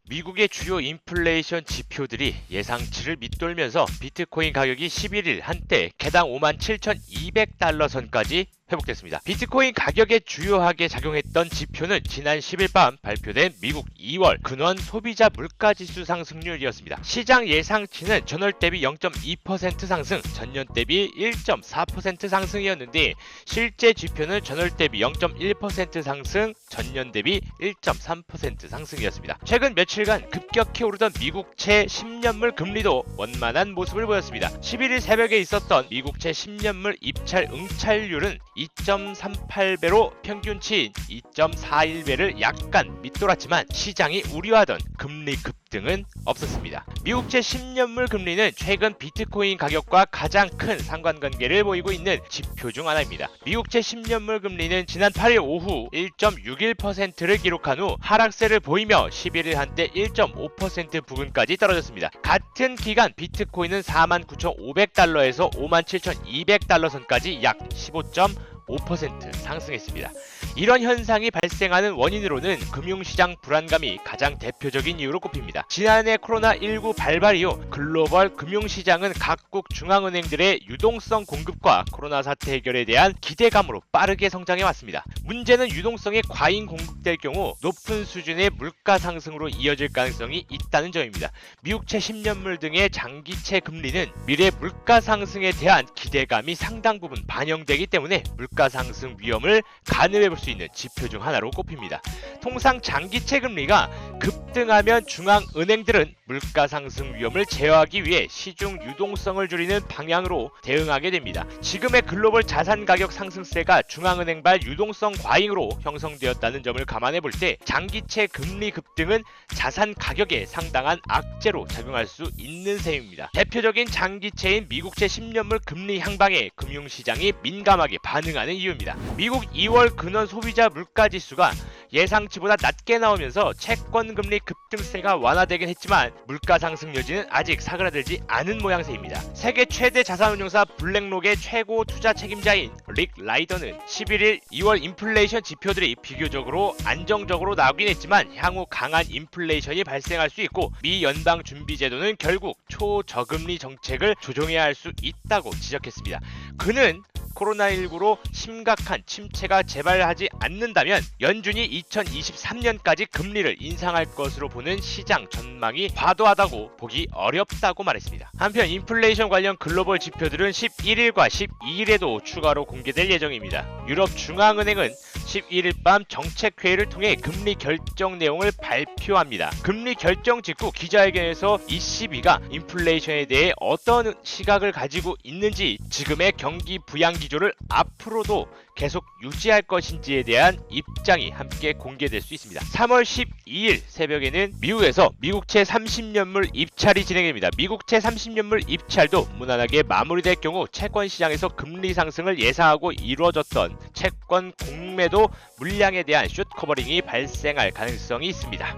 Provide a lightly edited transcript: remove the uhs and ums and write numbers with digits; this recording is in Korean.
미국의 주요 인플레이션 지표들이 예상치를 밑돌면서 비트코인 가격이 11일 한때 개당 57,200달러 선까지 회복됐습니다. 비트코인 가격에 주요하게 작용했던 지표는 지난 10일 밤 발표된 미국 2월 근원 소비자 물가지수 상승률이었습니다. 시장 예상치는 전월 대비 0.2% 상승, 전년 대비 1.4% 상승이었는데 실제 지표는 전월 대비 0.1% 상승, 전년 대비 1.3% 상승이었습니다. 최근 며칠간 급격히 오르던 미국채 10년물 금리도 원만한 모습을 보였습니다. 11일 새벽에 있었던 미국채 10년물 입찰 응찰률은 2.38배로 평균치인 2.41배를 약간 밑돌았지만 시장이 우려하던 금리 급등은 없었습니다. 미국채 10년물 금리는 최근 비트코인 가격과 가장 큰 상관관계를 보이고 있는 지표 중 하나입니다. 미국채 10년물 금리는 지난 8일 오후 1.61%를 기록한 후 하락세를 보이며 11일 한때 1.5% 부근까지 떨어졌습니다. 같은 기간 비트코인은 49,500달러에서 57,200달러 선까지 약 15.5% 상승했습니다. 이런 현상이 발생하는 원인으로는 금융시장 불안감이 가장 대표적인 이유로 꼽힙니다. 지난해 코로나19 발발 이후 글로벌 금융시장은 각국 중앙은행들의 유동성 공급과 코로나 사태 해결에 대한 기대감으로 빠르게 성장해왔습니다. 문제는 유동성이 과잉 공급될 경우 높은 수준의 물가 상승으로 이어질 가능성이 있다는 점입니다. 미국채 10년물 등의 장기채 금리는 미래 물가 상승에 대한 기대감이 상당 부분 반영되기 때문에 물가 상승 위험을 가늠해 볼 수 있는 지표 중 하나로 꼽힙니다. 통상 장기채 금리가 급등하면 중앙은행들은 물가 상승 위험을 제어하기 위해 시중 유동성을 줄이는 방향으로 대응하게 됩니다. 지금의 글로벌 자산 가격 상승세가 중앙은행발 유동성 과잉으로 형성되었다는 점을 감안해 볼 때 장기채 금리 급등은 자산 가격에 상당한 악재로 작용할 수 있는 셈입니다. 대표적인 장기채인 미국채 10년물 금리 향방에 금융시장이 민감하게 반응하는 이유입니다. 미국 2월 근원 소비자 물가지수가 예상치보다 낮게 나오면서 채권 금리 급등세가 완화되긴 했지만 물가 상승 여지는 아직 사그라들지 않은 모양새입니다. 세계 최대 자산운용사 블랙록의 최고 투자 책임자인 릭 라이더는 11일 2월 인플레이션 지표들이 비교적으로 안정적으로 나오긴 했지만 향후 강한 인플레이션이 발생할 수 있고 미 연방준비제도는 결국 초저금리 정책을 조정해야 할 수 있다고 지적했습니다. 그는 코로나19로 심각한 침체가 재발하지 않는다면 연준이 2023년까지 금리를 인상할 것으로 보는 시장 전망이 과도하다고 보기 어렵다고 말했습니다. 한편 인플레이션 관련 글로벌 지표들은 11일과 12일에도 추가로 공개될 예정입니다. 유럽 중앙은행은 11일 밤 정책회의를 통해 금리 결정 내용을 발표합니다. 금리 결정 직후 기자회견에서 ECB가 인플레이션에 대해 어떤 시각을 가지고 있는지, 지금의 경기 부양 기조를 앞으로도 계속 유지할 것인지에 대한 입장이 함께 공개될 수 있습니다. 3월 12일 새벽에는 미국에서 미국채 30년물 입찰이 진행됩니다. 미국채 30년물 입찰도 무난하게 마무리될 경우 채권 시장에서 금리 상승을 예상하고 이루어졌던 채권 공매도 물량에 대한 숏 커버링이 발생할 가능성이 있습니다.